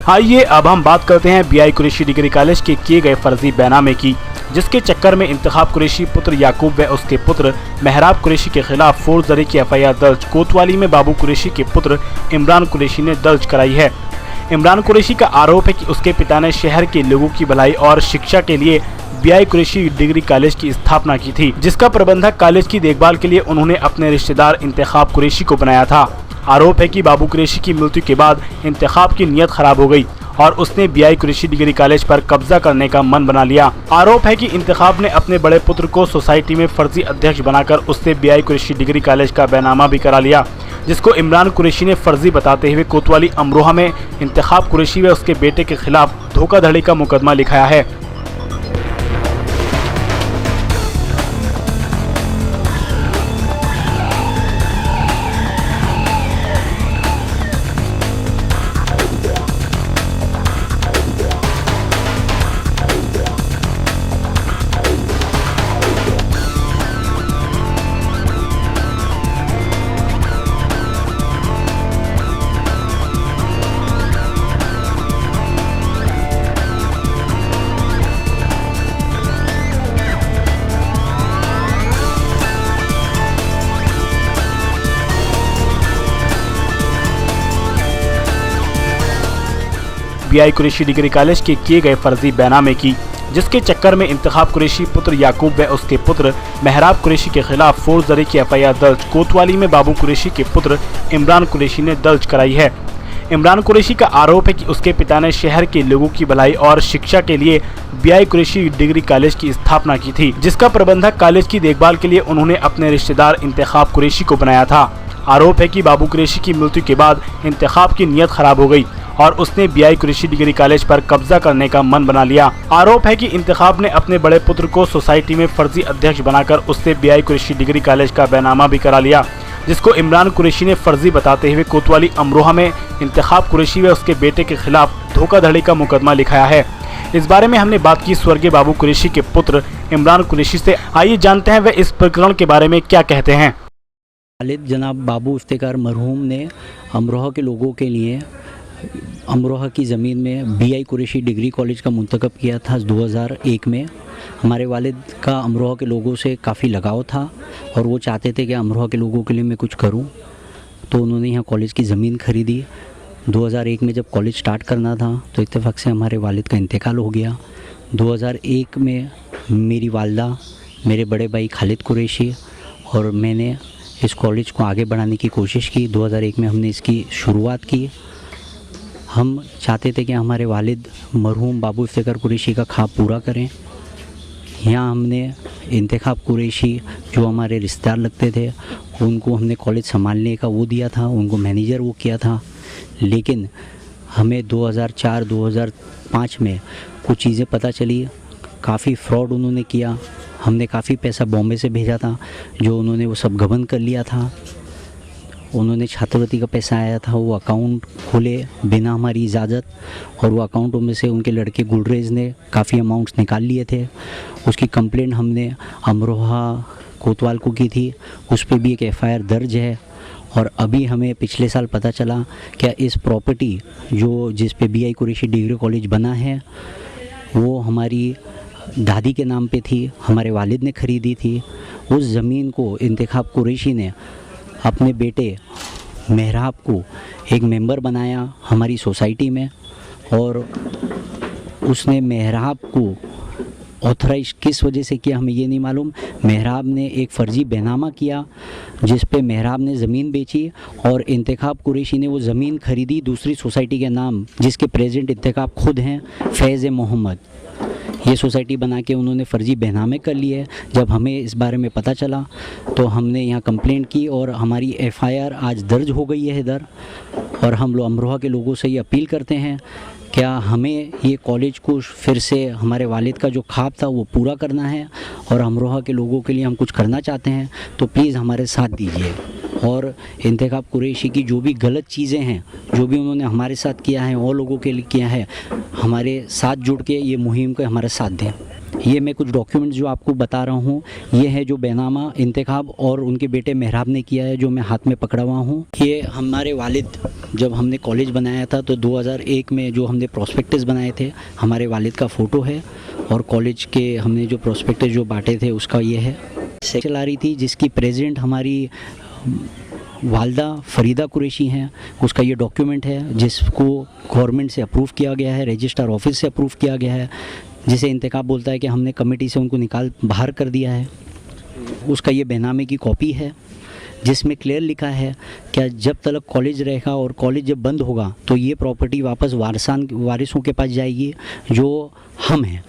आइए अब हम बात करते हैं बीआई कुरैशी डिग्री कॉलेज के किए गए फर्जी बैनामे की, जिसके चक्कर में इंतखाब कुरैशी पुत्र याकूब व उसके पुत्र मेहराब कुरैशी के खिलाफ फौजदारी की एफआईआर दर्ज कोतवाली में बाबू कुरैशी के पुत्र इमरान कुरैशी ने दर्ज कराई है। इमरान कुरैशी का आरोप है कि उसके पिता ने शहर के लोगों की भलाई और शिक्षा के लिए बीआई कुरैशी डिग्री कॉलेज की स्थापना की थी, जिसका प्रबंधक कॉलेज की देखभाल के लिए उन्होंने अपने रिश्तेदार इंतखाब कुरैशी को बनाया था। आरोप है कि बाबू कुरैशी की मृत्यु के बाद इंतखाब की नीयत खराब हो गई और उसने बीआई कुरैशी डिग्री कॉलेज पर कब्जा करने का मन बना लिया। आरोप है कि इंतखाब ने अपने बड़े पुत्र को सोसाइटी में फर्जी अध्यक्ष बनाकर उससे बीआई कुरैशी डिग्री कॉलेज का बैनामा भी करा लिया, जिसको इमरान कुरैशी ने फर्जी बताते हुए कोतवाली अमरोहा में इंतखाब कुरैशी व उसके बेटे के खिलाफ धोखाधड़ी का मुकदमा लिखाया है। बीआई कुरैशी डिग्री कॉलेज के किए गए फर्जी बैनामे की, जिसके चक्कर में इंतखाब कुरैशी पुत्र याकूब व उसके पुत्र मेहराब कुरैशी के खिलाफ फौजदारी की एफआईआर दर्ज कोतवाली में बाबू कुरैशी के पुत्र इमरान कुरैशी ने दर्ज कराई है। इमरान कुरैशी का आरोप है कि उसके पिता ने शहर के लोगों की भलाई और शिक्षा के लिए बीआई कुरैशी डिग्री कॉलेज की स्थापना की थी, जिसका प्रबंधक कॉलेज की देखभाल के लिए उन्होंने अपने रिश्तेदार इंतखाब कुरैशी को बनाया था। आरोप है कि बाबू कुरैशी की मृत्यु के बाद इंतखाब की नीयत खराब हो गई और उसने बीआई कुरैशी डिग्री कॉलेज पर कब्जा करने का मन बना लिया। आरोप है कि इंतखाब ने अपने बड़े पुत्र को सोसाइटी में फर्जी अध्यक्ष बनाकर उससे बीआई कुरैशी डिग्री कॉलेज का बैनामा भी करा लिया, जिसको इमरान कुरैशी ने फर्जी बताते हुए कोतवाली अमरोहा में इंतखाब कुरैशी व उसके बेटे के खिलाफ धोखाधड़ी का मुकदमा लिखाया है। इस बारे में हमने बात की स्वर्गीय बाबू कुरैशी के पुत्र इमरान कुरैशी से। आइए जानते हैं वे इस प्रकरण के बारे में क्या कहते हैं। वालिद जनाब बाबू इफ्तिकार मरहूम ने अमरोहा के लोगों के लिए अमरोहा की ज़मीन में बीआई कुरैशी डिग्री कॉलेज का मुंतखब किया था 2001 में। हमारे वालिद का अमरोहा के लोगों से काफ़ी लगाव था और वो चाहते थे कि अमरोहा के लोगों के लिए मैं कुछ करूं, तो उन्होंने यहाँ कॉलेज की ज़मीन खरीदी। 2001 में जब कॉलेज स्टार्ट करना था तो इत्तेफाक से हमारे वालिद का इंतकाल हो गया। 2001 में मेरी वालदा, मेरे बड़े भाई खालिद कुरैशी और मैंने इस कॉलेज को आगे बढ़ाने की कोशिश की। 2001 में हमने इसकी शुरुआत की। हम चाहते थे कि हमारे वालिद मरहूम बाबू इफ्तिकार कुरैशी का ख्वाब पूरा करें। यहाँ हमने इंतखाब कुरैशी जो हमारे रिश्तेदार लगते थे उनको हमने कॉलेज संभालने का वो दिया था, उनको मैनेजर वो किया था। लेकिन हमें 2004-2005 में कुछ चीज़ें पता चली, काफ़ी फ्रॉड उन्होंने किया। हमने काफ़ी पैसा बॉम्बे से भेजा था जो उन्होंने वो सब गबन कर लिया था। उन्होंने छात्रवृत्ति का पैसा आया था, वो अकाउंट खोले बिना हमारी इजाज़त और वो अकाउंटों में से उनके लड़के गुलरेज ने काफ़ी अमाउंट्स निकाल लिए थे। उसकी कंप्लेंट हमने अमरोहा कोतवाल को की थी, उस पर भी एक एफआईआर दर्ज है। और अभी हमें पिछले साल पता चला क्या इस प्रॉपर्टी जो जिस पे बीआई कुरैशी डिग्री कॉलेज बना है वो हमारी दादी के नाम पे थी, हमारे वालिद ने ख़रीदी थी। उस ज़मीन को इंतखाब कुरैशी ने अपने बेटे मेहराब को एक मेंबर बनाया हमारी सोसाइटी में और उसने मेहराब को ऑथराइज किस वजह से किया हमें ये नहीं मालूम। मेहराब ने एक फ़र्ज़ी बैनामा किया जिस पे मेहराब ने ज़मीन बेची और इंतखाब कुरैशी ने वो ज़मीन ख़रीदी दूसरी सोसाइटी के नाम, जिसके प्रेसिडेंट इंतखाब खुद हैं फैज़ मोहम्मद। ये सोसाइटी बना के उन्होंने फ़र्ज़ी बैनामे कर लिए। जब हमें इस बारे में पता चला तो हमने यहाँ कंप्लेंट की और हमारी एफआईआर आज दर्ज हो गई है इधर। और हम लोग अमरोहा के लोगों से ये अपील करते हैं क्या हमें ये कॉलेज को फिर से हमारे वालिद का जो ख्वाब था वो पूरा करना है और अमरोहा के लोगों के लिए हम कुछ करना चाहते हैं, तो प्लीज़ हमारे साथ दीजिए। और इंतखाब कुरैशी की जो भी गलत चीज़ें हैं, जो भी उन्होंने हमारे साथ किया है और लोगों के लिए किया है, हमारे साथ जुड़ के ये मुहिम को हमारे साथ दें। ये मैं कुछ डॉक्यूमेंट्स जो आपको बता रहा हूँ, ये है जो बेनामा इंतखाब और उनके बेटे मेहराब ने किया है, जो मैं हाथ में पकड़ा हुआ हूँ। ये हमारे वालिद जब हमने कॉलेज बनाया था तो 2001 में जो हमने प्रॉस्पेक्टस बनाए थे, हमारे वालिद का फ़ोटो है, और कॉलेज के हमने जो प्रॉस्पेक्टस जो बांटे थे उसका ये है। चला रही थी जिसकी प्रेसिडेंट हमारी वालदा फरीदा कुरैशी हैं, उसका ये डॉक्यूमेंट है जिसको गवर्नमेंट से अप्रूव किया गया है, रजिस्ट्रार ऑफिस से अप्रूव किया गया है, जिसे इंतखाब बोलता है कि हमने कमेटी से उनको निकाल बाहर कर दिया है। उसका ये बेनामे की कॉपी है जिसमें क्लियर लिखा है कि जब तक कॉलेज रहेगा और कॉलेज जब बंद होगा तो ये प्रॉपर्टी वापस वारिसों के पास जाएगी जो हम हैं।